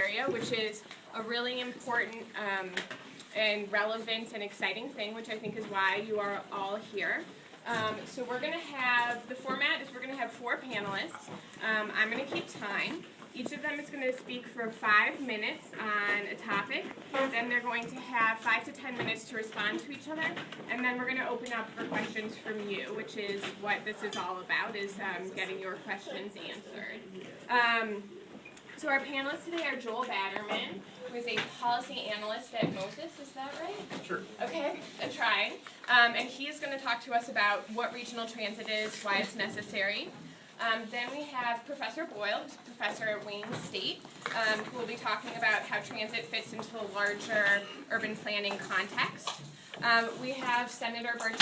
area, which is a really important and relevant and exciting thing, which I think is why you are all here. So we're going to have, the format is we're going to have 4 panelists. I'm going to keep time. Each of them is going to speak for 5 minutes on a topic. Then they're going to have 5 to 10 minutes to respond to each other. And then we're going to open up for questions from you, which is what this is all about, is getting your questions answered. So our panelists today are Joel Batterman, who is a policy analyst at Moses, is that right? Sure. Okay, trying. And he is going to talk to us about what regional transit is, why it's necessary. Then we have Professor Boyle, who's a professor at Wayne State, who will be talking about how transit fits into a larger urban planning context. We have Senator Bert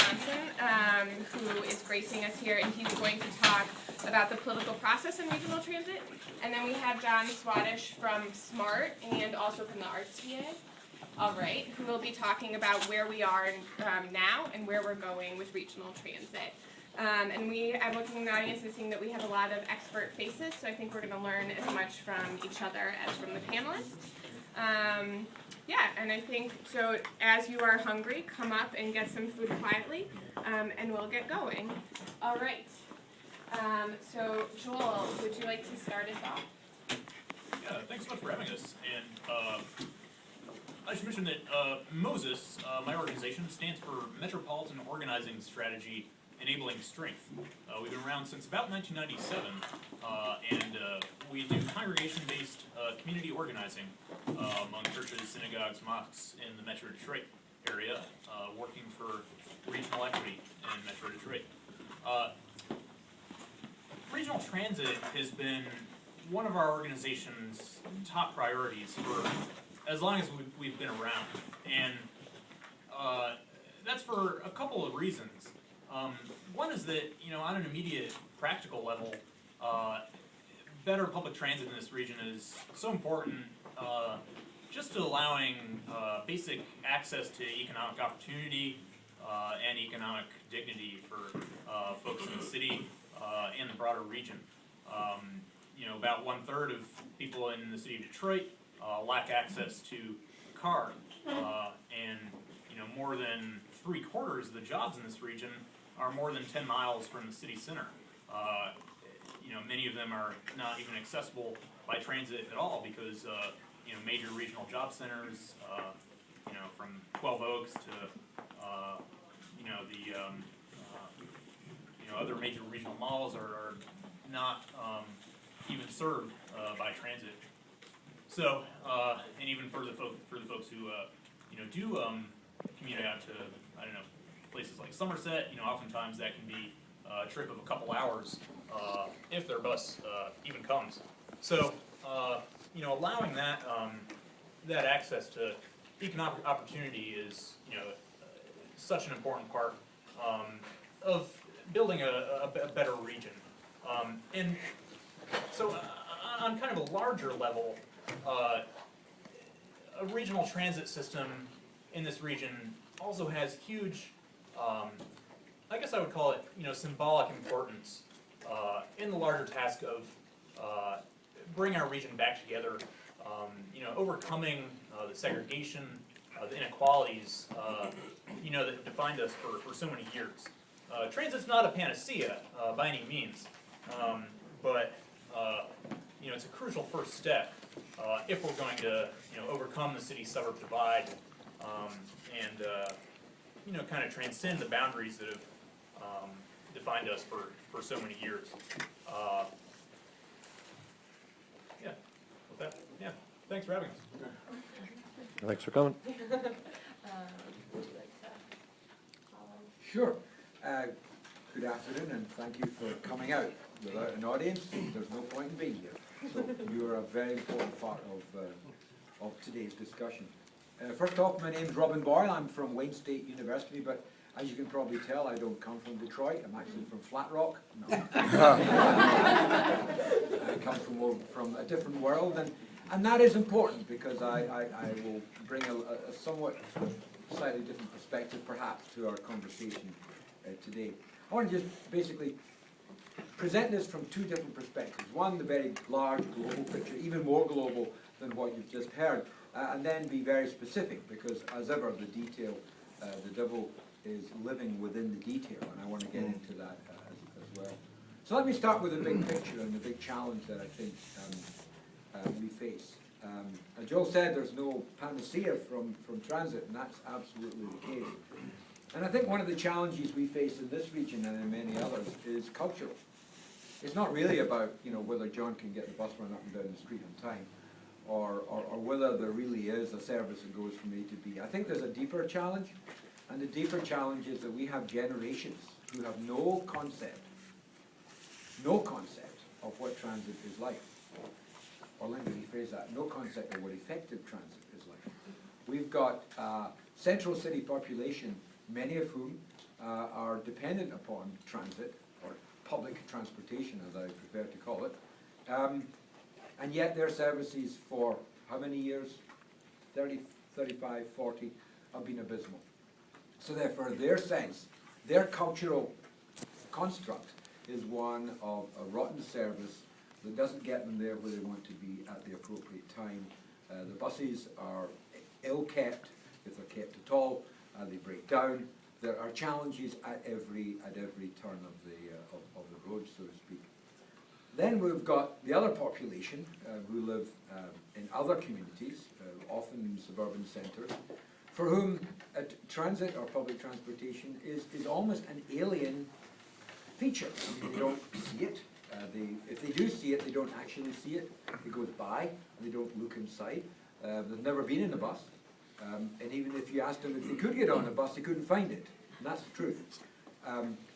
who is gracing us here, and he's going to talk about the political process in regional transit. And then we have John Swatosh from SMART and also from the RTA, all right, who will be talking about where we are now and where we're going with regional transit. And I'm looking in the audience and seeing that we have a lot of expert faces, so I think we're going to learn as much from each other as from the panelists. Yeah, and I think, so as you are hungry, come up and get some food quietly, and we'll get going. All right. So Joel, would you like to start us off? Yeah, thanks so much for having us. And I should mention that Moses, my organization, stands for Metropolitan Organizing Strategy Enabling Strength. We've been around since about 1997, and we do congregation-based community organizing among churches, synagogues, mosques in the Metro Detroit area, working for regional equity in Metro Detroit. Regional transit has been one of our organization's top priorities for as long as we've been around, and that's for a couple of reasons. One is that, on an immediate practical level, better public transit in this region is so important just to allowing basic access to economic opportunity and economic dignity for folks in the city and the broader region. About 1/3 of people in the city of Detroit lack access to a car, and more than 3/4 of the jobs in this region are more than 10 miles from the city center. Many of them are not even accessible by transit at all because major regional job centers, from 12 Oaks to the other major regional malls are not even served by transit. So, and even for the folks who do commute out to, places like Somerset, oftentimes that can be a trip of a couple hours if their bus even comes. So, allowing that that access to economic opportunity is, such an important part of building a better region. And so, on kind of a larger level, a regional transit system in this region also has huge, I guess I would call it, symbolic importance in the larger task of bring our region back together, overcoming the segregation, the inequalities, that have defined us for so many years. Transit's not a panacea by any means, but it's a crucial first step if we're going to, overcome the city-suburb divide and kind of transcend the boundaries that have defined us for so many years. Yeah, with that, yeah, thanks for having us. Thanks for coming. Would you like to follow? Sure. Good afternoon, and thank you for coming out. Without an audience, there's no point in being here. So you are a very important part of today's discussion. First off, my name is Robin Boyle. I'm from Wayne State University, but as you can probably tell, I don't come from Detroit. I'm actually from Flat Rock. No. I come from a different world, and that is important because I will bring a somewhat slightly different perspective, perhaps, to our conversation today. I want to just basically present this from two different perspectives. One, the very large global picture, even more global than what you've just heard, and then be very specific, because as ever, the detail, the devil is living within the detail, and I want to get into that as well. So let me start with the big picture and the big challenge that I think we face. As Joel said, there's no panacea from transit, and that's absolutely the case. And I think one of the challenges we face in this region and in many others is cultural. It's not really about, you know, whether John can get the bus run up and down the street on time, or whether there really is a service that goes from A to B. I think there's a deeper challenge, and the deeper challenge is that we have generations who have no concept of what transit is like. Or let me rephrase that, no concept of what effective transit is like. We've got a central city population, many of whom are dependent upon transit, or public transportation as I prefer to call it, and yet their services for how many years? 30, 35, 40 have been abysmal. So therefore their sense, their cultural construct is one of a rotten service that doesn't get them there where they want to be at the appropriate time. The buses are ill kept, if they're kept at all. They break down. There are challenges at every turn of the road, so to speak. Then we've got the other population who live in other communities, often in suburban centres, for whom transit or public transportation is almost an alien feature. I mean, they don't see it. If they do see it, they don't actually see it. It goes by, and they don't look inside. They've never been in a bus. And even if you asked them if they could get on a bus, they couldn't find it. And that's the truth.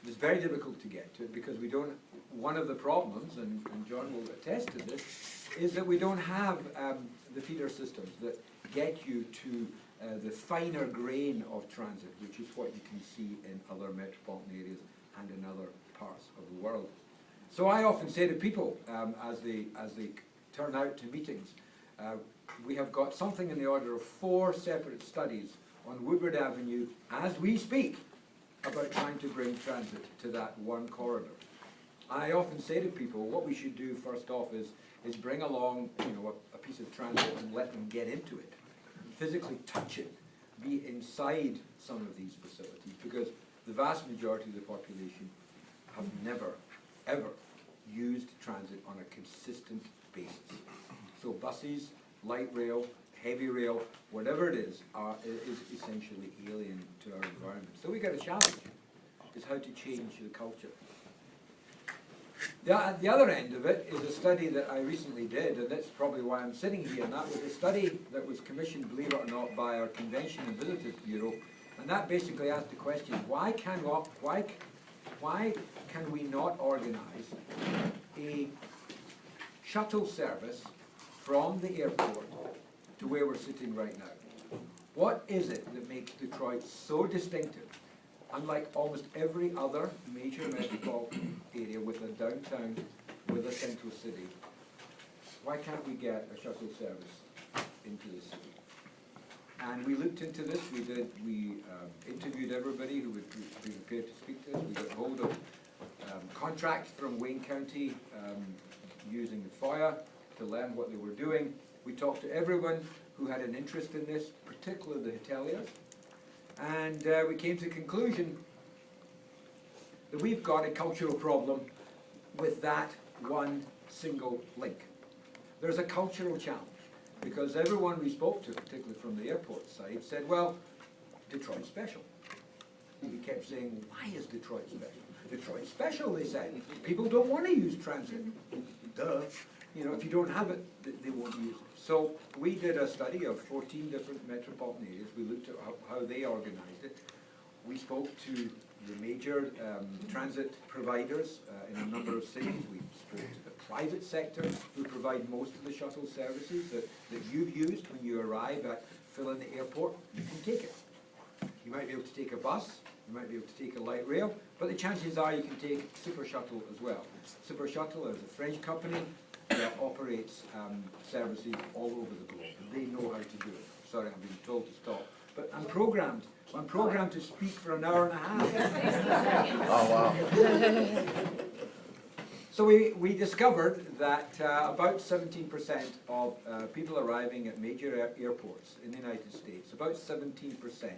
It's very difficult to get to it because we don't, one of the problems, and John will attest to this, is that we don't have the feeder systems that get you to the finer grain of transit, which is what you can see in other metropolitan areas and in other parts of the world. So I often say to people as they turn out to meetings, we have got something in the order of 4 separate studies on Woodward Avenue as we speak about trying to bring transit to that one corridor. I often say to people, what we should do first off is bring along, you know, a piece of transit and let them get into it, physically touch it, be inside some of these facilities, because the vast majority of the population have never, ever used transit on a consistent basis. So buses, light rail, heavy rail, whatever it is essentially alien to our environment. So we got a challenge, is how to change the culture. At the other end of it is a study that I recently did, and that's probably why I'm sitting here, and that was a study that was commissioned, believe it or not, by our Convention and Visitors Bureau, and that basically asked the question, why can we not organise a shuttle service from the airport to where we're sitting right now? What is it that makes Detroit so distinctive, unlike almost every other major metropolitan area with a downtown, with a central city? Why can't we get a shuttle service into the city? And we looked into this. We interviewed everybody who would be prepared to speak to us. We got hold of contracts from Wayne County using the FOIA to learn what they were doing. We talked to everyone who had an interest in this, particularly the hoteliers. And we came to the conclusion that we've got a cultural problem with that one single link. There's a cultural challenge, because everyone we spoke to, particularly from the airport side, said, well, Detroit's special. We kept saying, why is Detroit special? Detroit's special, they said. People don't want to use transit. Duh. You know, if you don't have it, they won't use it. So we did a study of 14 different metropolitan areas. We looked at how they organized it. We spoke to the major transit providers in a number of cities. We spoke to the private sector who provide most of the shuttle services that you've used when you arrive at Philly Airport. You can take it. You might be able to take a bus, you might be able to take a light rail, but the chances are you can take Super Shuttle as well. Super Shuttle is a French company that operates services all over the globe. They know how to do it. Sorry, I'm being told to stop. But I'm programmed to speak for an hour and a half. Oh, wow. So we discovered that about 17% of people arriving at major airports in the United States, about 17%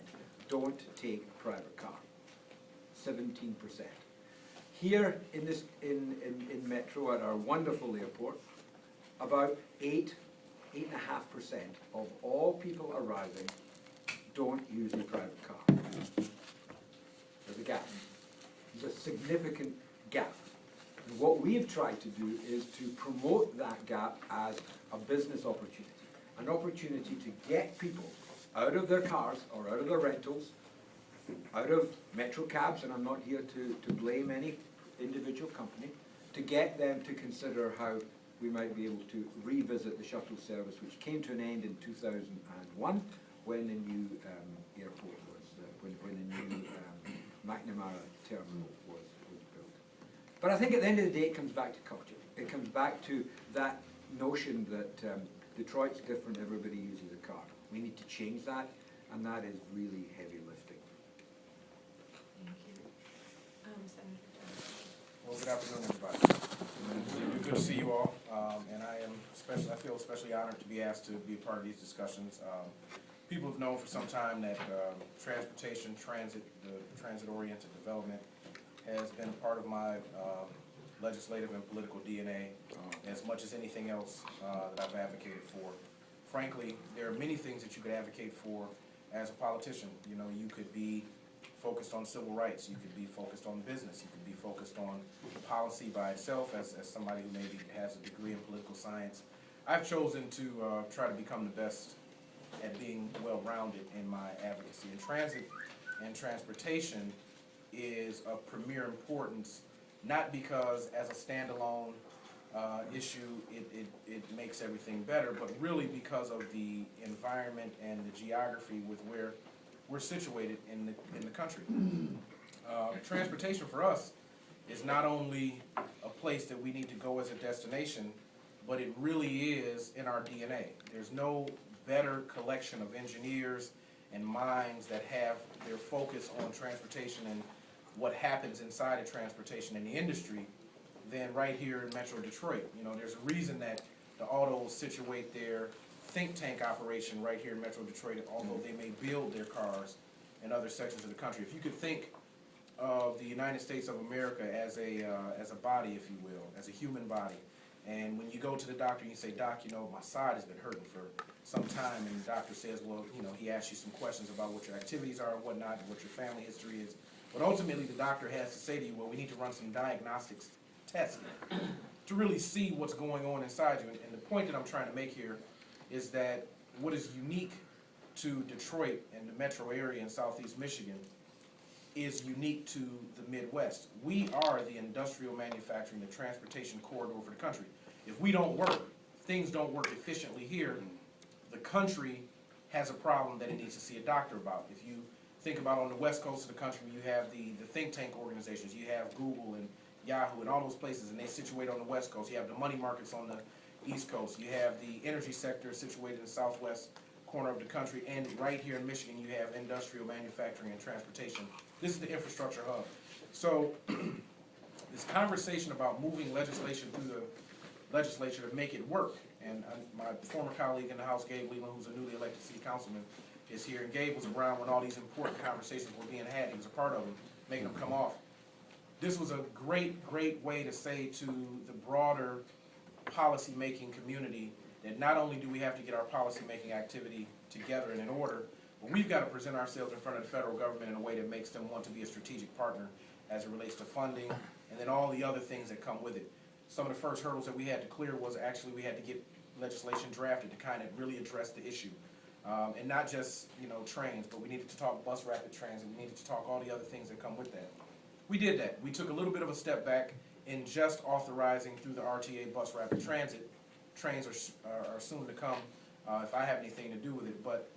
don't take private car. 17%. Here in this in Metro at our wonderful airport, about 8.5% of all people arriving don't use a private car. There's a gap. There's a significant gap. And what we've tried to do is to promote that gap as a business opportunity. An opportunity to get people out of their cars or out of their rentals, out of metro cabs, and I'm not here to blame any individual company, to get them to consider how we might be able to revisit the shuttle service, which came to an end in 2001 when the new airport was, when the new McNamara terminal was built. But I think at the end of the day, it comes back to culture. It comes back to that notion that Detroit's different, everybody uses a car. We need to change that, and that is really heavy lifting. Thank you. Senator Jones. Well, good afternoon, everybody. Good to see you all, and I feel especially honored to be asked to be a part of these discussions. People have known for some time that transportation, the transit-oriented development has been part of my legislative and political DNA as much as anything else that I've advocated for. Frankly, there are many things that you could advocate for as a politician. You know, you could be focused on civil rights, you could be focused on business, you could be focused on policy by itself as somebody who maybe has a degree in political science. I've chosen to try to become the best at being well-rounded in my advocacy. And transit and transportation is of premier importance, not because as a standalone issue it makes everything better, but really because of the environment and the geography with where we're situated in the country. Transportation for us is not only a place that we need to go as a destination, but it really is in our DNA. There's no better collection of engineers and minds that have their focus on transportation and what happens inside of transportation in the industry than right here in Metro Detroit. You know, there's a reason that the autos situate their think tank operation right here in Metro Detroit, although they may build their cars in other sections of the country. If you could think of the United States of America as a body, if you will, as a human body, and when you go to the doctor and you say, "Doc, you know, my side has been hurting for some time," and the doctor says, well, you know, he asks you some questions about what your activities are and whatnot, and what your family history is, but ultimately the doctor has to say to you, well, we need to run some diagnostics tests to really see what's going on inside you. And the point that I'm trying to make here is that what is unique to Detroit and the metro area in southeast Michigan is unique to the Midwest. We are the industrial manufacturing, the transportation corridor for the country. If we don't work, if things don't work efficiently here, the country has a problem that it needs to see a doctor about. If you think about on the west coast of the country, you have the think tank organizations, you have Google and Yahoo and all those places, and they situate on the west coast. You have the money markets on the east coast. You have the energy sector situated in the southwest corner of the country, and right here in Michigan you have industrial manufacturing and transportation. This is the infrastructure hub. So this conversation about moving legislation through the legislature to make it work, and my former colleague in the House, Gabe Leland, who's a newly elected city councilman, is here, and Gabe was around when all these important conversations were being had. He was a part of them, making them come off. This was a great way to say to the broader policy-making community that not only do we have to get our policy-making activity together and in order, but we've got to present ourselves in front of the federal government in a way that makes them want to be a strategic partner as it relates to funding and then all the other things that come with it. Some of the first hurdles that we had to clear was actually we had to get legislation drafted to kind of really address the issue. And not just, you know, trains, but we needed to talk bus rapid transit, we needed to talk all the other things that come with that. We did that. We took a little bit of a step back in just authorizing through the RTA bus rapid transit. Trains are soon to come if I have anything to do with it. But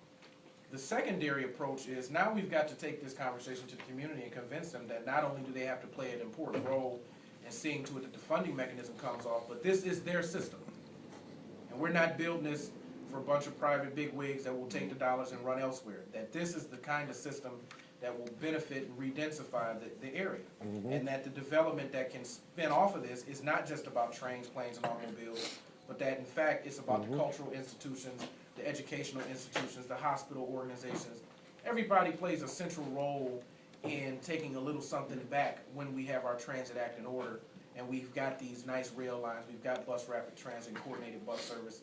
the secondary approach is now we've got to take this conversation to the community and convince them that not only do they have to play an important role in seeing to it that the funding mechanism comes off, but this is their system. And we're not building this for a bunch of private bigwigs that will take the dollars and run elsewhere. That this is the kind of system that will benefit and re-densify the area. And that the development that can spin off of this is not just about trains, planes, and automobiles, but that in fact it's about the cultural institutions, the educational institutions, the hospital organizations. Everybody plays a central role in taking a little something back when we have our transit act in order. And we've got these nice rail lines, we've got bus rapid transit, coordinated bus service.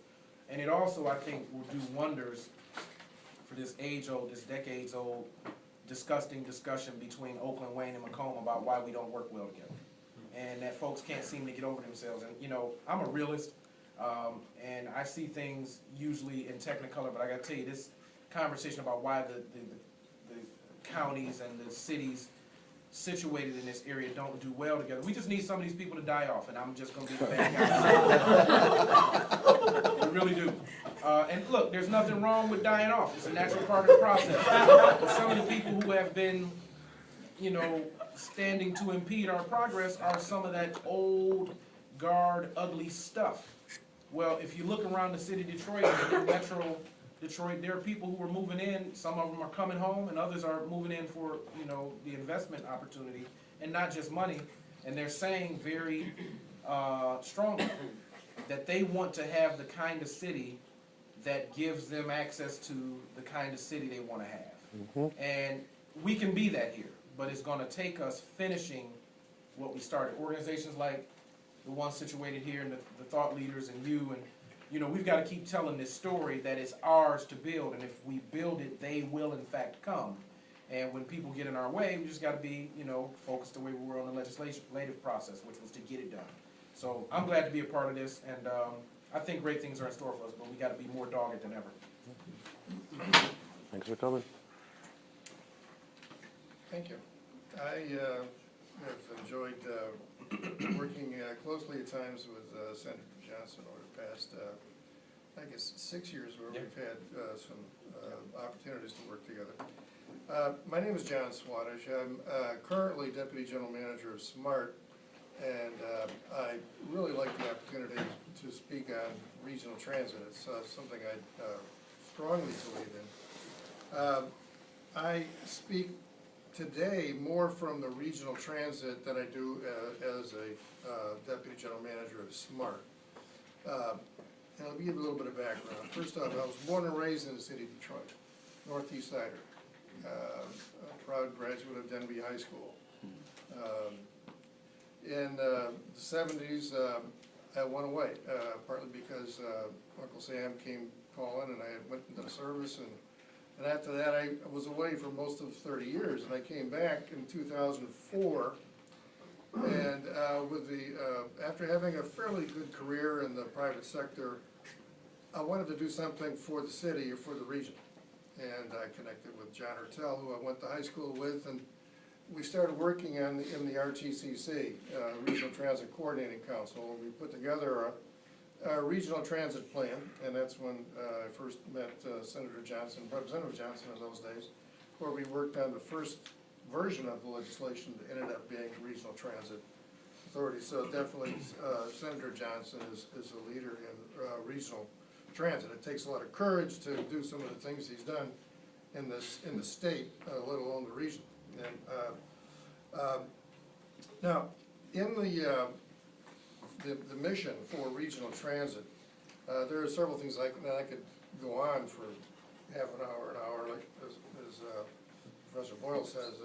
And it also, I think, will do wonders for this age-old, this decades-old, disgusting discussion between Oakland, Wayne, and Macomb about why we don't work well together. And that folks can't seem to get over themselves. And, you know, I'm a realist, and I see things usually in technicolor, but I gotta tell you, this conversation about why the counties and the cities situated in this area don't do well together. We just need some of these people to die off, and I'm just gonna be the bad guy. We really do. And look, there's nothing wrong with dying off. It's a natural part of the process. But some of the people who have been, you know, standing to impede our progress are some of that old guard, ugly stuff. Well, if you look around the city of Detroit, in Metro Detroit, there are people who are moving in. Some of them are coming home, and others are moving in for, you know, the investment opportunity, and not just money. And they're saying very strongly that they want to have the kind of city that gives them access to the kind of city they want to have. And we can be that here, but it's going to take us finishing what we started. Organizations like the one situated here, and the thought leaders, and you, and you know, we've got to keep telling this story that it's ours to build, and if we build it, they will in fact come. And when people get in our way, we just got to be, you know, focused the way we were on the legislative process, which was to get it done. So I'm glad to be a part of this, and I think great things are in store for us, but we got to be more dogged than ever. Thanks for coming. Thank you. I have enjoyed working closely at times with Senator Johnson over the past, I guess, 6 years where we've had some opportunities to work together. My name is John Swatosh. I'm currently Deputy General Manager of SMART, and I really like the opportunity to speak on regional transit. It's something I strongly believe in. I speak today more from the regional transit than I do as a Deputy General Manager of SMART. And let me give you a little bit of background. First off, I was born and raised in the city of Detroit, Northeast Sider, a proud graduate of Denby High School. In the 70s, I went away, partly because Uncle Sam came calling, and I went into the service, and after that I was away for most of 30 years, and I came back in 2004, and after having a fairly good career in the private sector, I wanted to do something for the city or for the region. And I connected with John Hertel, who I went to high school with, and we started working in the RTCC, Regional Transit Coordinating Council. We put together a regional transit plan, and that's when I first met Senator Johnson, Representative Johnson in those days, where we worked on the first version of the legislation that ended up being the Regional Transit Authority. So definitely Senator Johnson is a leader in regional transit. It takes a lot of courage to do some of the things he's done in the state, let alone the region. And now, in the mission for regional transit, there are several things that I could go on for half an hour, like as Professor Boyle says.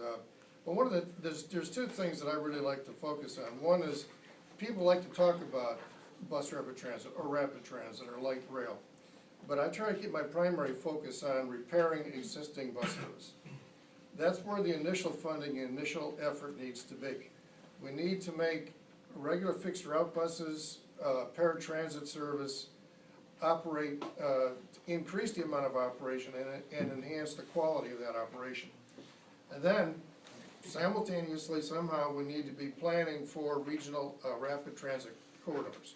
But one of there's two things that I really like to focus on. One is people like to talk about bus rapid transit or rapid transit or light rail, but I try to keep my primary focus on repairing existing bus service. That's where the initial funding and initial effort needs to be. We need to make regular fixed route buses, paratransit service, operate, increase the amount of operation and enhance the quality of that operation. And then, simultaneously, somehow, we need to be planning for regional rapid transit corridors.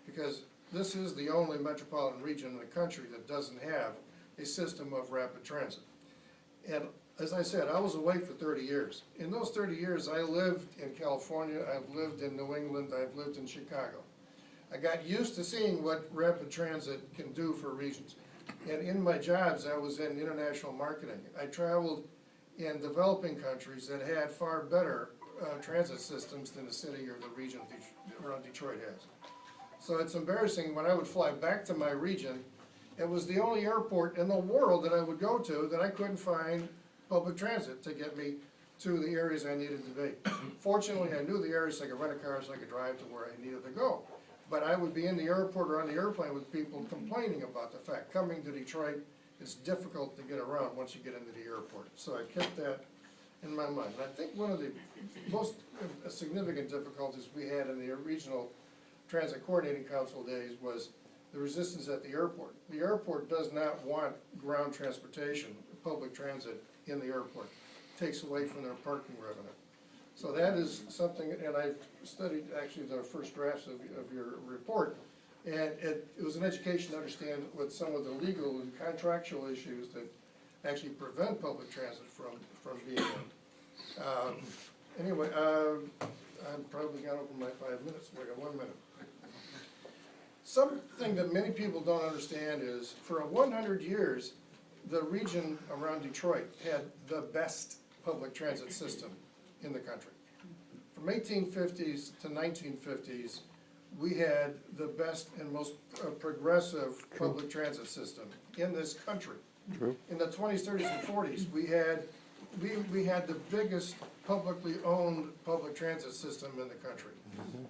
Because this is the only metropolitan region in the country that doesn't have a system of rapid transit. And as I said, I was away for 30 years. In those 30 years, I lived in California, I've lived in New England, I've lived in Chicago. I got used to seeing what rapid transit can do for regions. And in my jobs, I was in international marketing. I traveled in developing countries that had far better transit systems than the city or the region around Detroit has. So it's embarrassing, when I would fly back to my region, it was the only airport in the world that I would go to that I couldn't find public transit to get me to the areas I needed to be. Fortunately, I knew the areas, so I could rent a car so I could drive to where I needed to go. But I would be in the airport or on the airplane with people complaining about the fact, coming to Detroit is difficult to get around once you get into the airport. So I kept that in my mind. And I think one of the most significant difficulties we had in the regional transit coordinating council days was the resistance at the airport. The airport does not want ground transportation, public transit in the airport. It takes away from their parking revenue. So that is something, and I've studied actually the first drafts of your report, and it was an education to understand what some of the legal and contractual issues that actually prevent public transit from being done. Anyway, I'm probably gone over my 5 minutes, so I got 1 minute. Something that many people don't understand is, for 100 years, the region around Detroit had the best public transit system in the country. From 1850s to 1950s, we had the best and most progressive public transit system in this country. True. In the 20s, 30s, and 40s, we had the biggest publicly owned public transit system in the country.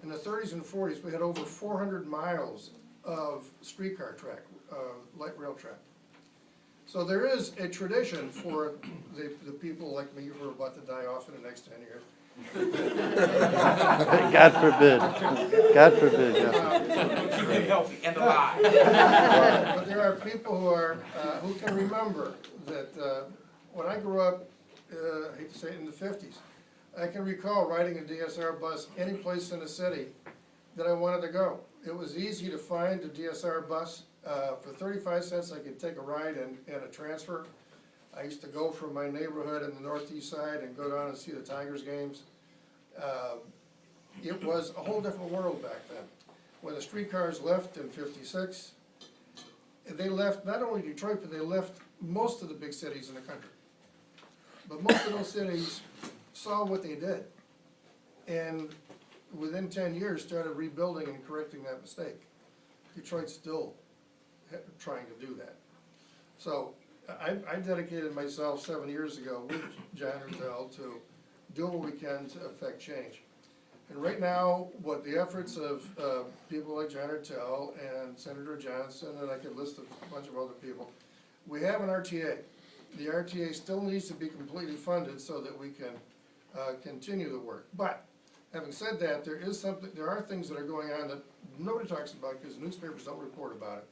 In the 30s and 40s, we had over 400 miles of streetcar track, light rail track. So there is a tradition for the people like me who are about to die off in the next 10 years. God forbid. God forbid, yeah. Keep it healthy and alive. But there are people who can remember that when I grew up, I hate to say it, in the 50s, I can recall riding a DSR bus any place in the city that I wanted to go. It was easy to find a DSR bus. For 35 cents, I could take a ride and a transfer. I used to go from my neighborhood in the northeast side and go down and see the Tigers games. It was a whole different world back then. When the streetcars left in '56, they left not only Detroit, but they left most of the big cities in the country. But most of those cities saw what they did, and within 10 years started rebuilding and correcting that mistake. Detroit's still trying to do that. So I dedicated myself 7 years ago with John Hertel to do what we can to affect change. And right now, what the efforts of people like John Hertel and Senator Johnson, and I could list a bunch of other people, we have an RTA. The RTA still needs to be completely funded so that we can continue the work. But having said that, there are things that are going on that nobody talks about because newspapers don't report about it.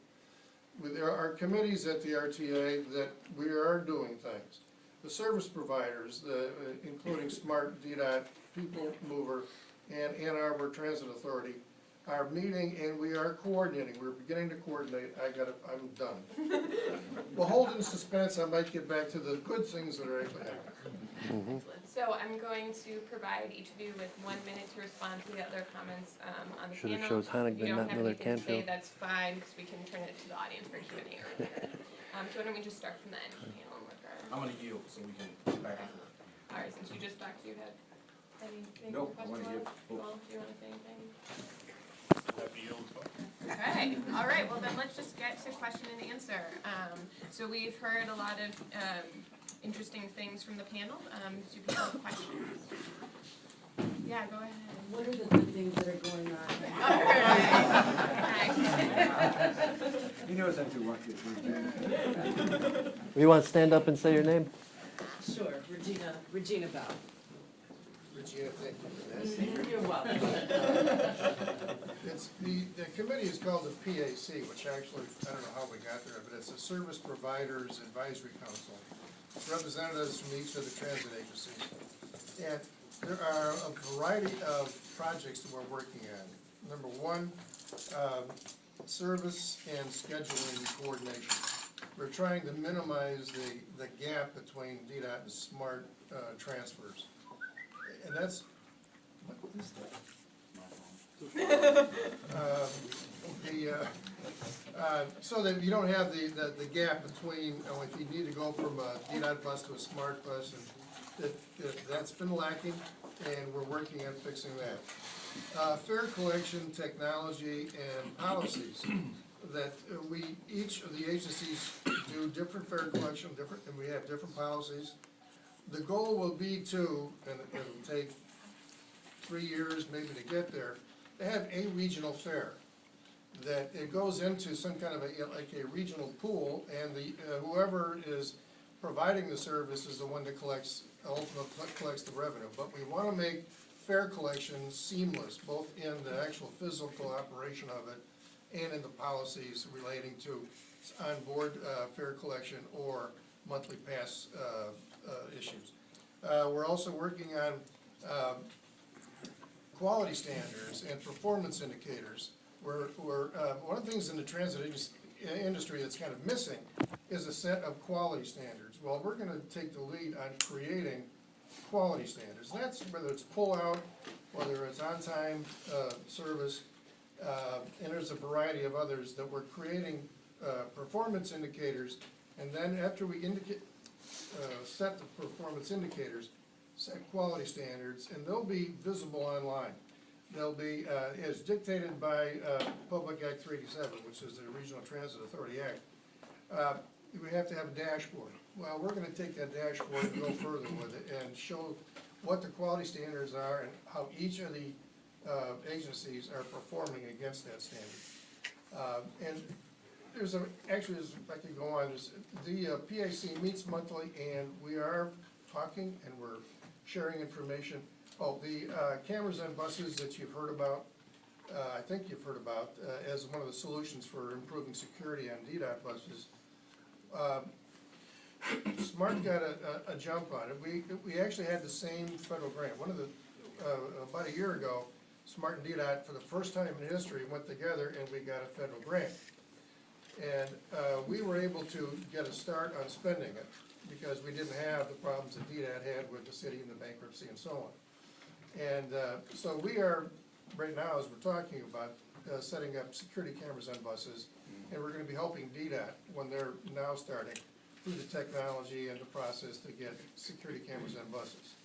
There are committees at the RTA that we are doing things. The service providers, including SMART, DDOT, People Mover, and Ann Arbor Transit Authority, are meeting and we are coordinating. We're beginning to coordinate. I'm done. We'll hold in suspense. I might get back to the good things that are actually happening. So I'm going to provide each of you with 1 minute to respond to the other comments on the Should have panel. chose Honig, If you but don't not have Miller anything to say, Canfield. that's fine, because we can turn it to the audience for Q&A later. So why don't we just start from the end of the panel and work I'm our, gonna yield so we can get back and forth. all right, since you just talked, do you have anything? Nope, I question wanna on? hear Well, do you want to say anything? Happy to yield as well. Okay, all right, well then let's just get to question and answer. So we've heard a lot of interesting things from the panel. Do people have questions? Yeah, go ahead. What are the good things that are going on? Okay. He knows how to work it. You want to stand up and say your name? Sure, Regina Bell. Regina, thank you for that. You're welcome. It's the committee is called the PAC, which actually, I don't know how we got there, but it's a Service Providers Advisory Council. Representatives from each of the transit agencies. And there are a variety of projects that we're working on. Number one, service and scheduling coordination. We're trying to minimize the gap between DDOT and SMART transfers. And that's, what is that? So that you don't have the gap between, if you need to go from a DDOT bus to a SMART bus, and That's been lacking, and we're working on fixing that. Fare collection, technology, and policies, that each of the agencies do different fare collection, and we have different policies. The goal will be to, and it'll take 3 years maybe to get there, to have a regional fare. That it goes into some kind of like a regional pool, and whoever is providing the service is the one that ultimately collects the revenue. But we wanna make fare collection seamless, both in the actual physical operation of it and in the policies relating to on-board fare collection or monthly pass issues. We're also working on quality standards and performance indicators. One of the things in the transit industry that's kind of missing is a set of quality standards. Well, we're gonna take the lead on creating quality standards. And that's whether it's pull-out, whether it's on-time service, and there's a variety of others that we're creating performance indicators. And then after we set the performance indicators, set quality standards, and they'll be visible online. They'll be, as dictated by Public Act 387, which is the Regional Transit Authority Act. We have to have a dashboard. Well, we're gonna take that dashboard and go further with it and show what the quality standards are and how each of the agencies are performing against that standard. And there's actually, if I could go on, the PAC meets monthly, and we are talking and we're sharing information. Oh, the cameras on buses that you've heard about, I think you've heard about, as one of the solutions for improving security on DDOT buses. SMART got a jump on it. We actually had the same federal grant. About a year ago, SMART and DDOT, for the first time in history, went together and we got a federal grant. And we were able to get a start on spending it because we didn't have the problems that DDOT had with the city and the bankruptcy and so on. And so we are, right now, as we're talking about, setting up security cameras on buses, and we're gonna be helping DDOT when they're now starting through the technology and the process to get security cameras on buses.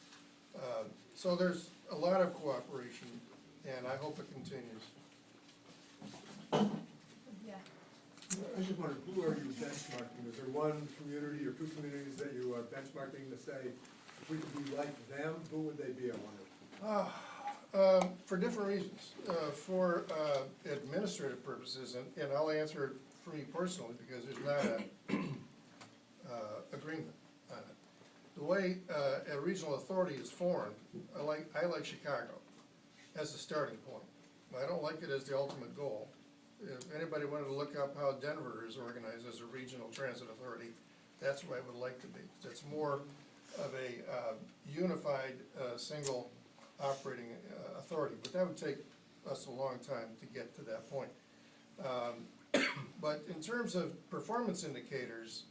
So there's a lot of cooperation, and I hope it continues. Yeah. I just wondered, who are you benchmarking? Is there one community or two communities that you are benchmarking to say, if we could be like them, who would they be, I wonder? For different reasons. For administrative purposes, and I'll answer it for me personally, because there's not a agreement on it. The way a regional authority is formed, I like Chicago as a starting point. I don't like it as the ultimate goal. If anybody wanted to look up how Denver is organized as a regional transit authority, that's where I would like to be. It's more of a unified, single operating authority, but that would take us a long time to get to that point. But in terms of performance indicators,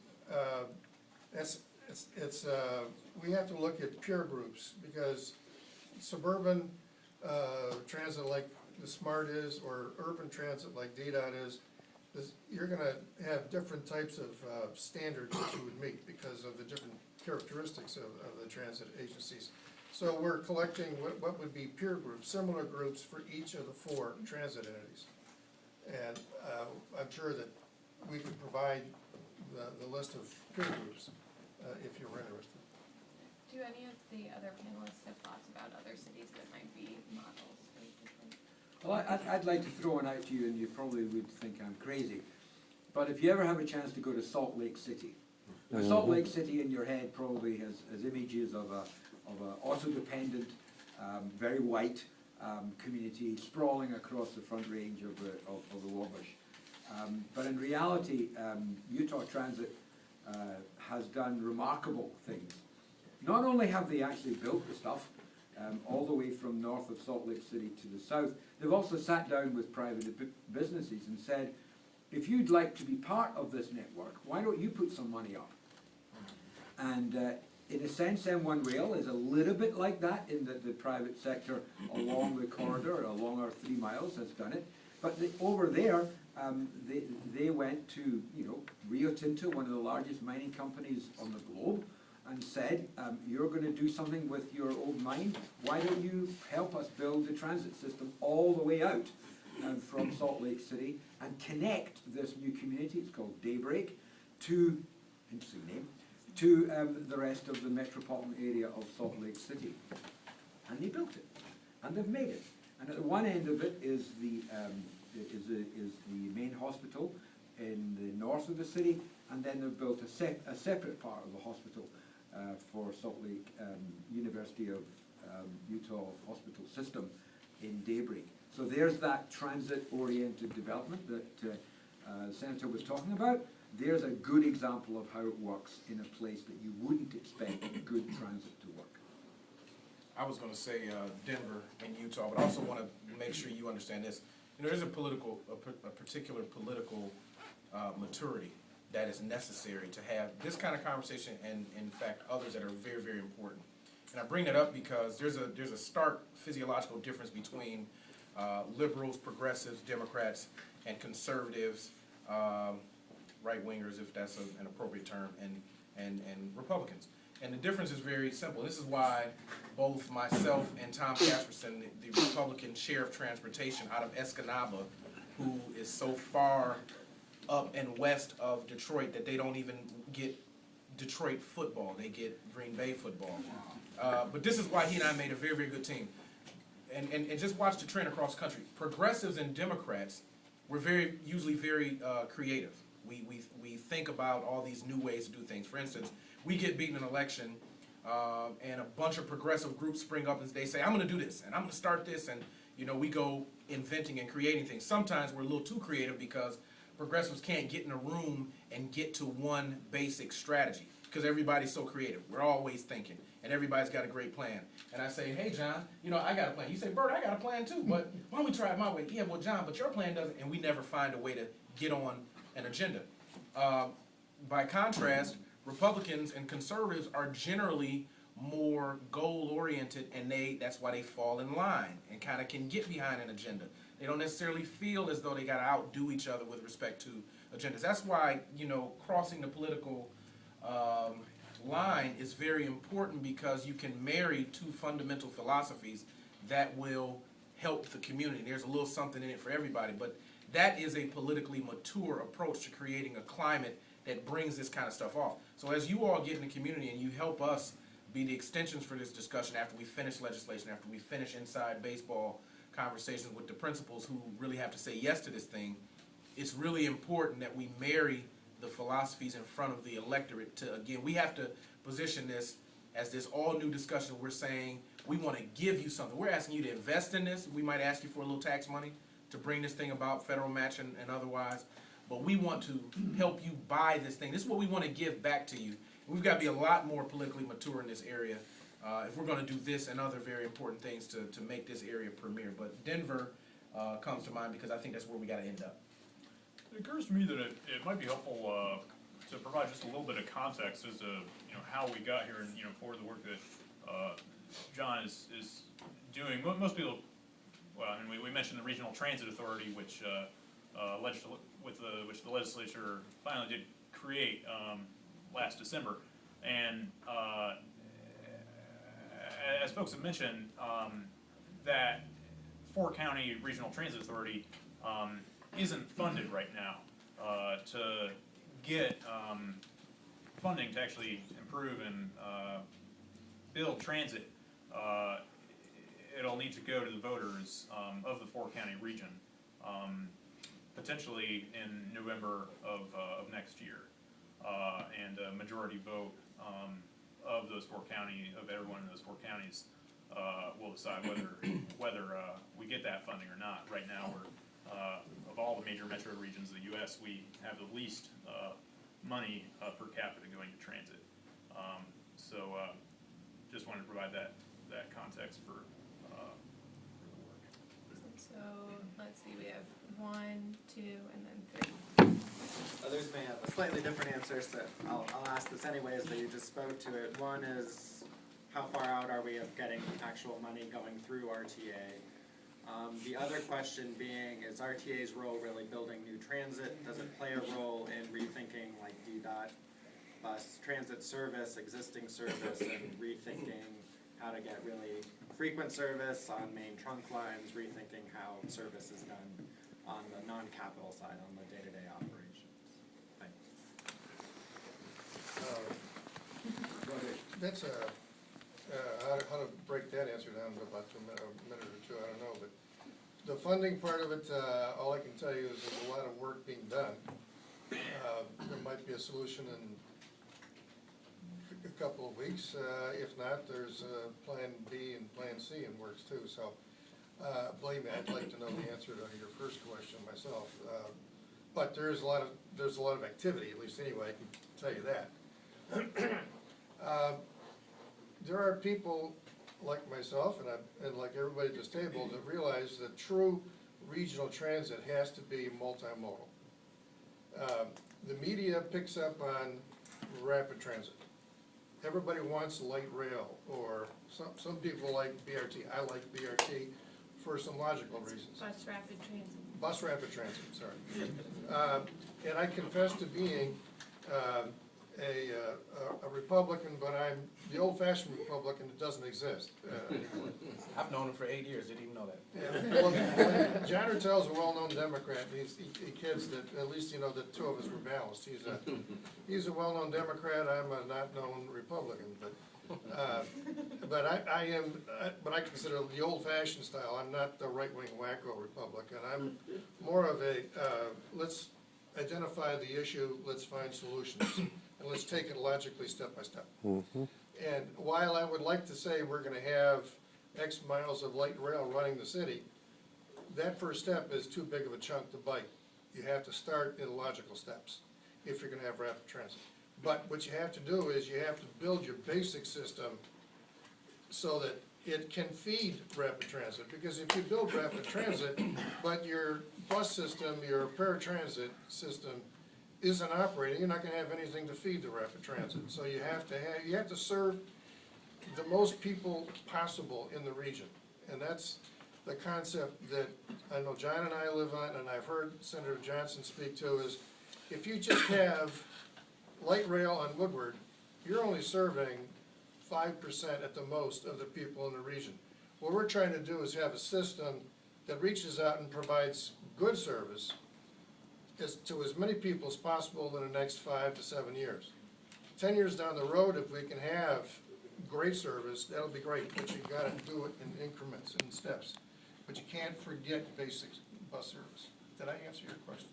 we have to look at peer groups, because suburban transit like the SMART is, or urban transit like DDOT is, you're gonna have different types of standards that you would meet because of the different characteristics of the transit agencies. So we're collecting what would be peer groups, similar groups for each of the 4 transit entities. And I'm sure that we could provide the list of peer groups if you were interested. Do any of the other panelists have thoughts about other cities that might be models, basically? Well, I'd like to throw one out to you, and you probably would think I'm crazy. But if you ever have a chance to go to Salt Lake City, now Salt Lake City in your head probably has images of a auto-dependent, very white community sprawling across the front range of the Wabash. But in reality, Utah Transit has done remarkable things. Not only have they actually built the stuff all the way from north of Salt Lake City to the south, they've also sat down with private businesses and said, if you'd like to be part of this network, why don't you put some money up? And in a sense, M1 Rail is a little bit like that, in that the private sector along the corridor, along our 3 miles, has done it. But over there, they went to, Rio Tinto, one of the largest mining companies on the globe, and said, you're going to do something with your old mind. Why don't you help us build the transit system all the way out from Salt Lake City and connect this new community, it's called Daybreak, to, interesting name, to the rest of the metropolitan area of Salt Lake City. And they built it, and they've made it. And at the one end of it is the main hospital in the north of the city, and then they've built a separate part of the hospital for Salt Lake University of Utah Hospital System in Daybreak. So there's that transit-oriented development that the Senator was talking about. There's a good example of how it works in a place that you wouldn't expect good transit to work. I was going to say Denver and Utah, but I also want to make sure you understand this. You know, there's a particular political maturity that is necessary to have this kind of conversation, and in fact others that are very, very important. And I bring that up because there's a stark physiological difference between liberals, progressives, Democrats, and conservatives, right-wingers, if that's an appropriate term, and Republicans. And the difference is very simple. This is why both myself and Tom Casperson, the Republican chair of transportation out of Escanaba, who is so far up and west of Detroit that they don't even get Detroit football. They get Green Bay football. But this is why he and I made a very, very good team. And just watch the trend across the country. Progressives and Democrats were usually very creative. We think about all these new ways to do things. For instance, we get beaten in an election, and a bunch of progressive groups spring up and they say, I'm going to do this, and I'm going to start this, and you know, we go inventing and creating things. Sometimes we're a little too creative because progressives can't get in a room and get to one basic strategy because everybody's so creative. We're always thinking, and everybody's got a great plan. And I say, hey, John, you know, I got a plan. You say, Bert, I got a plan too, but why don't we try it my way? Yeah, well, John, but your plan doesn't, and we never find a way to get on an agenda. By contrast, Republicans and conservatives are generally more goal-oriented, and that's why they fall in line and kind of can get behind an agenda. They don't necessarily feel as though they got to outdo each other with respect to agendas. That's why, you know, crossing the political line is very important, because you can marry two fundamental philosophies that will help the community. There's a little something in it for everybody, but that is a politically mature approach to creating a climate that brings this kind of stuff off. So as you all get in the community and you help us be the extensions for this discussion after we finish legislation, after we finish inside baseball conversations with the principals who really have to say yes to this thing, it's really important that we marry the philosophies in front of the electorate to, again, we have to position this as this all-new discussion. We're saying we want to give you something. We're asking you to invest in this. We might ask you for a little tax money to bring this thing about, federal match and otherwise. But we want to help you buy this thing. This is what we want to give back to you. We've got to be a lot more politically mature in this area if we're going to do this and other very important things to make this area premier. But Denver comes to mind because I think that's where we got to end up. It occurs to me that it might be helpful to provide just a little bit of context as to how we got here, and for the work that John is doing. Most people, well, I mean, we mentioned the Regional Transit Authority, which which the legislature finally did create last December, and as folks have mentioned, that four-county Regional Transit Authority isn't funded right now to get funding to actually improve and build transit. It'll need to go to the voters of the four-county region, potentially in November of next year, and a majority vote of those four counties, of everyone in those four counties, will decide whether we get that funding or not. Right now, we're of all the major metro regions of the U.S., we have the least money per capita going to transit. So just wanted to provide that context for the work. So let's see, we have 1, 2, and then 3. Others may have a slightly different answer, so I'll ask this anyways, but you just spoke to it. One is, how far out are we of getting actual money going through RTA? The other question being, is RTA's role really building new transit? Does it play a role in rethinking like DDOT bus transit service, existing service, and rethinking how to get really frequent service on main trunk lines, rethinking how service is done on the non-capital side, on the day-to-day operations. Thanks. That's how to break that answer down to about a minute or two, I don't know, but the funding part of it, all I can tell you is there's a lot of work being done. There might be a solution in a couple of weeks. If not, there's Plan B and Plan C in works too. So, believe me, I'd like to know the answer to your first question myself. But there's a lot of activity, at least anyway, I can tell you that. There are people like myself and like everybody at this table that realize that true regional transit has to be multimodal. The media picks up on rapid transit. Everybody wants light rail, or some people like BRT. I like BRT for some logical reasons. Bus rapid transit. Bus rapid transit, sorry. And I confess to being a Republican, but I'm the old-fashioned Republican that doesn't exist anymore. I've known him for 8 years, didn't even know that. Yeah, well, John Rattel's a well-known Democrat, and he kids that, at least you know the two of us were balanced. He's a well-known Democrat, I'm a not-known Republican, but I consider the old-fashioned style. I'm not the right-wing wacko Republican. I'm more of a, let's identify the issue, let's find solutions, and let's take it logically step by step. And while I would like to say we're gonna have X miles of light rail running the city, that first step is too big of a chunk to bite. You have to start in logical steps if you're gonna have rapid transit. But what you have to do is you have to build your basic system so that it can feed rapid transit. Because if you build rapid transit, but your bus system, your paratransit system isn't operating, you're not gonna have anything to feed the rapid transit. So you have to serve the most people possible in the region. And that's the concept that I know John and I live on, and I've heard Senator Johnson speak to, is if you just have light rail on Woodward, you're only serving 5% at the most of the people in the region. What we're trying to do is have a system that reaches out and provides good service to as many people as possible in the next 5 to 7 years. 10 years down the road, if we can have great service, that'll be great, but you gotta do it in increments and steps. But you can't forget basic bus service. Did I answer your question?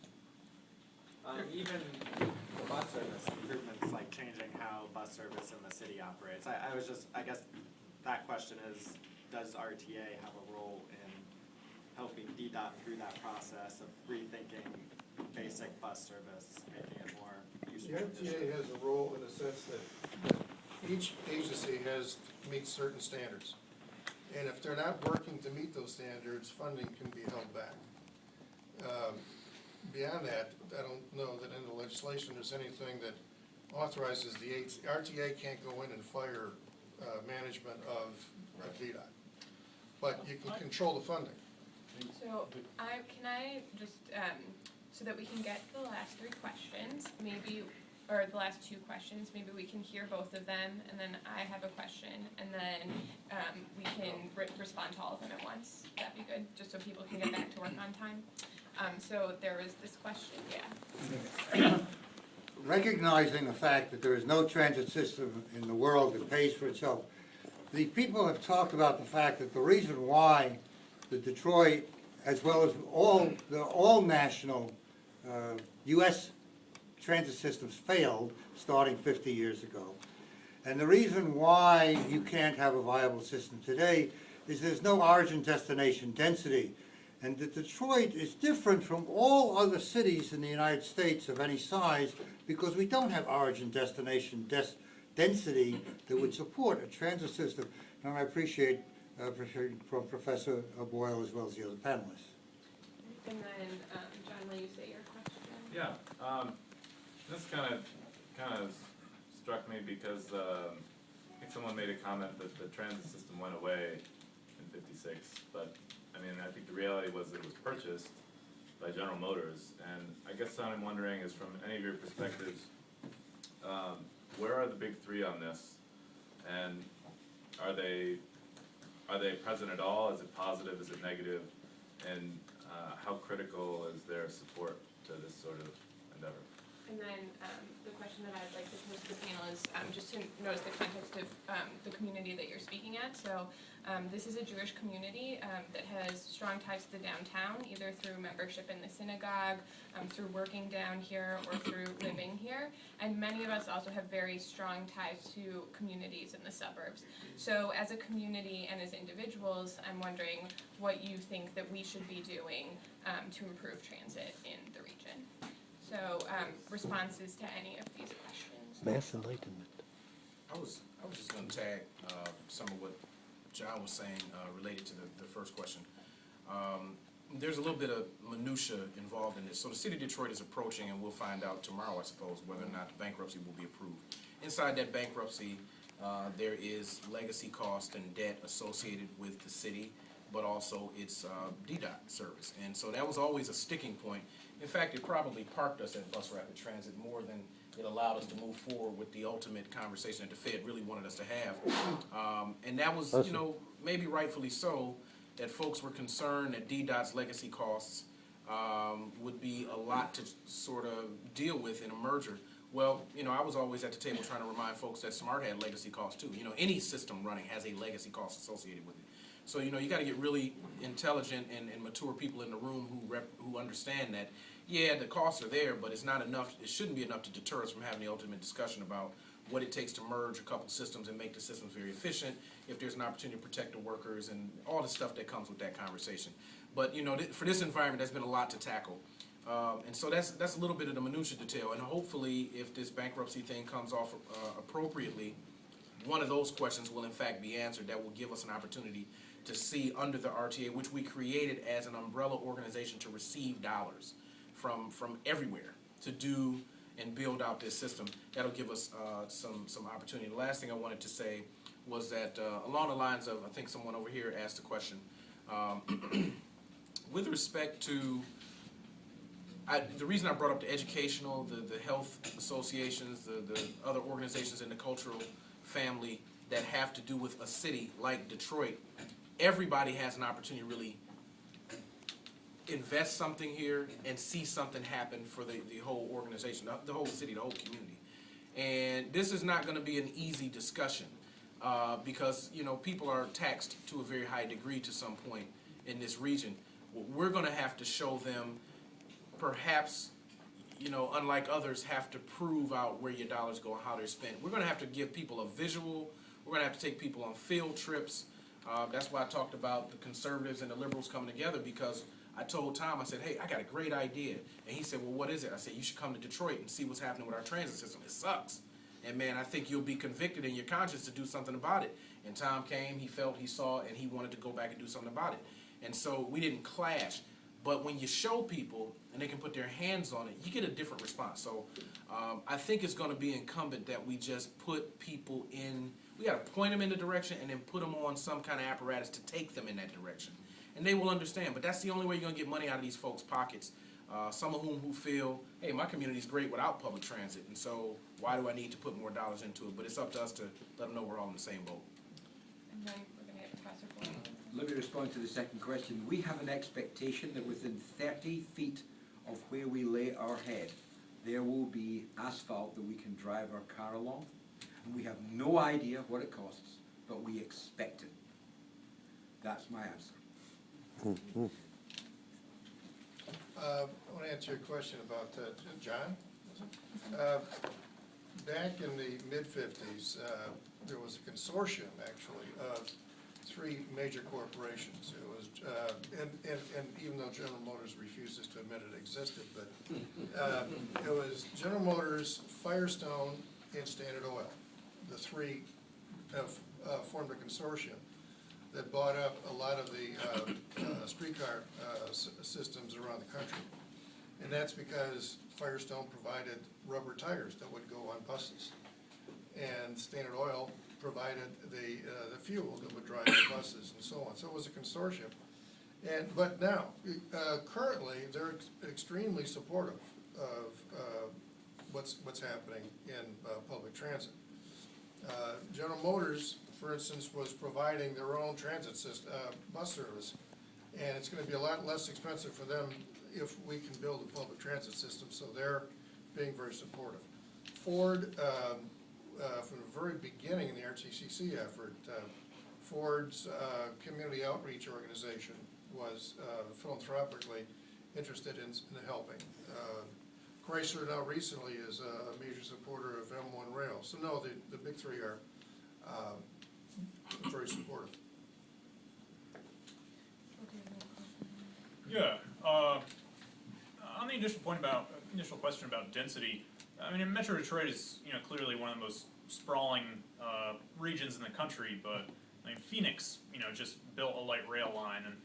Even the bus service improvements, like changing how bus service in the city operates. I guess that question is, does RTA have a role in helping DDOT through that process of rethinking basic bus service, making it more useful? The RTA has a role in the sense that each agency has to meet certain standards. And if they're not working to meet those standards, funding can be held back. Beyond that, I don't know that in the legislation there's anything that authorizes the RTA can't go in and fire management of DDOT. But you can control the funding. So can I just, so that we can get to the last 3 questions, maybe, or the last 2 questions, maybe we can hear both of them, and then I have a question, and then we can respond to all of them at once. That'd be good, just so people can get back to work on time. So there was this question, yeah. Recognizing the fact that there is no transit system in the world that pays for itself, the people have talked about the fact that the reason why the Detroit, as well as all national U.S. transit systems failed starting 50 years ago. And the reason why you can't have a viable system today is there's no origin-destination density. And that Detroit is different from all other cities in the United States of any size because we don't have origin-destination density that would support a transit system. And I appreciate from Professor Boyle as well as the other panelists. And then, John, will you say your question? Yeah, this kind of struck me because I think someone made a comment that the transit system went away in '56, but I mean, I think the reality was that it was purchased by General Motors, and I guess what I'm wondering is, from any of your perspectives, where are the big three on this? And are they present at all? Is it positive? Is it negative? And how critical is their support to this sort of endeavor? And then the question that I'd like to pose to the panel is just to notice the context of the community that you're speaking at. So this is a Jewish community that has strong ties to the downtown, either through membership in the synagogue, through working down here, or through living here. And many of us also have very strong ties to communities in the suburbs. So as a community and as individuals, I'm wondering what you think that we should be doing to improve transit in the region. So responses to any of these questions. Mass enlightenment. I was just gonna tag, some of what John was saying, related to the first question. There's a little bit of minutia involved in this. So the city of Detroit is approaching, and we'll find out tomorrow, I suppose, whether or not the bankruptcy will be approved. Inside that bankruptcy, there is legacy cost and debt associated with the city, but also its DDOT service. And so that was always a sticking point. In fact, it probably parked us at Bus Rapid Transit more than it allowed us to move forward with the ultimate conversation that the Fed really wanted us to have. And that was, you know, maybe rightfully so, that folks were concerned that DDOT's legacy costs would be a lot to sort of deal with in a merger. Well, you know, I was always at the table trying to remind folks that SMART had legacy costs too. You know, any system running has a legacy cost associated with it. So, you know, you got to get really intelligent and mature people in the room who understand that, yeah, the costs are there, but it's not enough. It shouldn't be enough to deter us from having the ultimate discussion about what it takes to merge a couple systems and make the systems very efficient, if there's an opportunity to protect the workers and all the stuff that comes with that conversation. But, you know, for this environment, there's been a lot to tackle. And so that's a little bit of the minutia detail. And hopefully, if this bankruptcy thing comes off appropriately, one of those questions will in fact be answered. That will give us an opportunity to see under the RTA, which we created as an umbrella organization to receive dollars from everywhere to do and build out this system. That'll give us some opportunity. The last thing I wanted to say was that along the lines of, I think someone over here asked a question, with respect to, the reason I brought up the educational, the health associations, the other organizations in the cultural family that have to do with a city like Detroit, everybody has an opportunity to really invest something here and see something happen for the whole organization, the whole city, the whole community. And this is not going to be an easy discussion because, you know, people are taxed to a very high degree to some point in this region. We're going to have to show them, perhaps, you know, unlike others, have to prove out where your dollars go and how they're spent. We're going to have to give people a visual. We're going to have to take people on field trips. That's why I talked about the conservatives and the liberals coming together, because I told Tom, I said, hey, I got a great idea. And he said, well, what is it? I said, you should come to Detroit and see what's happening with our transit system. It sucks. And man, I think you'll be convicted in your conscience to do something about it. And Tom came, he felt, he saw, and he wanted to go back and do something about it. And so we didn't clash. But when you show people and they can put their hands on it, you get a different response. So I think it's going to be incumbent that we just put people in, we got to point them in the direction and then put them on some kind of apparatus to take them in that direction. And they will understand, but that's the only way you're going to get money out of these folks' pockets. Some of whom who feel, hey, my community's great without public transit, and so why do I need to put more dollars into it? But it's up to us to let them know we're all in the same boat. And then we're going to get Professor Boyle. Let me respond to the second question. We have an expectation that within 30 feet of where we lay our head, there will be asphalt that we can drive our car along. And we have no idea what it costs, but we expect it. That's my answer. I want to answer your question about John. Back in the mid-50s, there was a consortium, actually, of three major corporations. It was, and even though General Motors refuses to admit it existed, but it was General Motors, Firestone, and Standard Oil. The three formed a consortium that bought up a lot of the streetcar systems around the country. And that's because Firestone provided rubber tires that would go on buses. And Standard Oil provided the fuel that would drive the buses and so on. So it was a consortium. But now, currently, they're extremely supportive of what's happening in public transit. General Motors, for instance, was providing their own transit system, bus service, and it's gonna be a lot less expensive for them if we can build a public transit system, so they're being very supportive. Ford, from the very beginning in the RTCC effort, Ford's community outreach organization was philanthropically interested in helping. Chrysler now recently is a major supporter of M1 Rail. So no, the big three are very supportive. Yeah, on the initial question about density, I mean, Metro Detroit is, clearly one of the most sprawling regions in the country, but I mean, Phoenix, just built a light rail line, and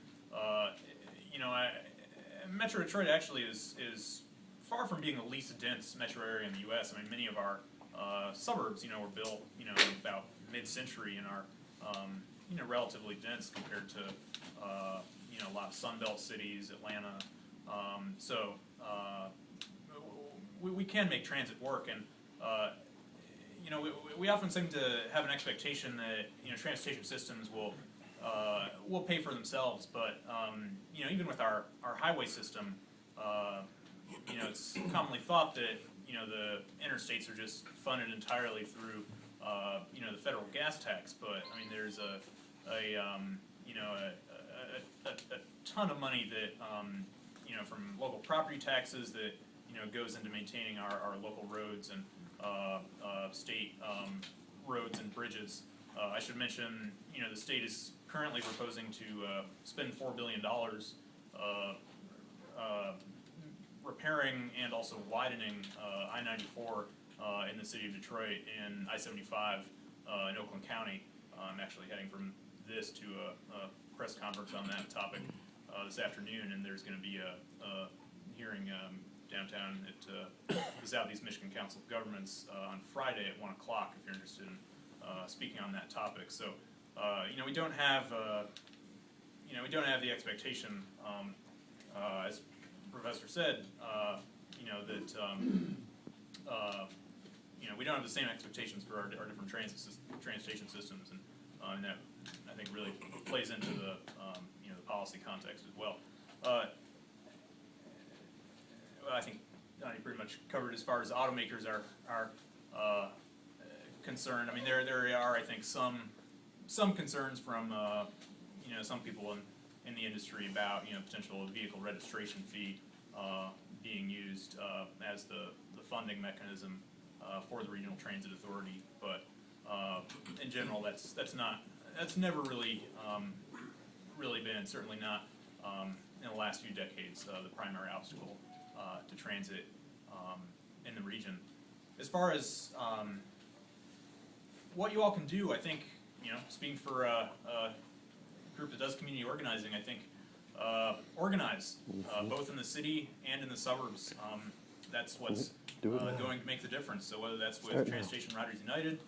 Metro Detroit actually is far from being the least dense metro area in the U.S. I mean, many of our suburbs, were built, about mid-century and are, relatively dense compared to, a lot of Sunbelt cities, Atlanta. We can make transit work, and we often seem to have an expectation that transportation systems will pay for themselves, but even with our highway system, it's commonly thought that the interstates are just funded entirely through the federal gas tax, but I mean there's a ton of money that from local property taxes that goes into maintaining our local roads and state roads and bridges. I should mention, the state is currently proposing to spend $4 billion repairing and also widening I-94 in the city of Detroit and I-75 in Oakland County. I'm actually heading from this to a press conference on that topic this afternoon, and there's going to be a hearing downtown at the Southeast Michigan Council of Governments on Friday at 1 o'clock if you're interested in speaking on that topic. So, we don't have the expectation, as the professor said, we don't have the same expectations for our different transportation systems, and that I think really plays into the the policy context as well. I think Donnie pretty much covered as far as automakers are concerned. I mean, there are, I think, some concerns from some people in the industry about potential vehicle registration fee being used as the funding mechanism for the Regional Transit Authority. But in general, that's never really been, certainly not in the last few decades, the primary obstacle to transit in the region. As far as what you all can do, I think, speaking for a group that does community organizing, I think organize both in the city and in the suburbs. That's what's going to make the difference. So whether that's with Transportation Riders United,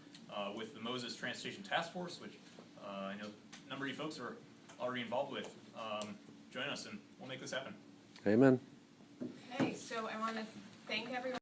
with the Moses Transportation Task Force, which I know a number of you folks are already involved with, join us and we'll make this happen. Amen. Okay, so I want to thank everyone.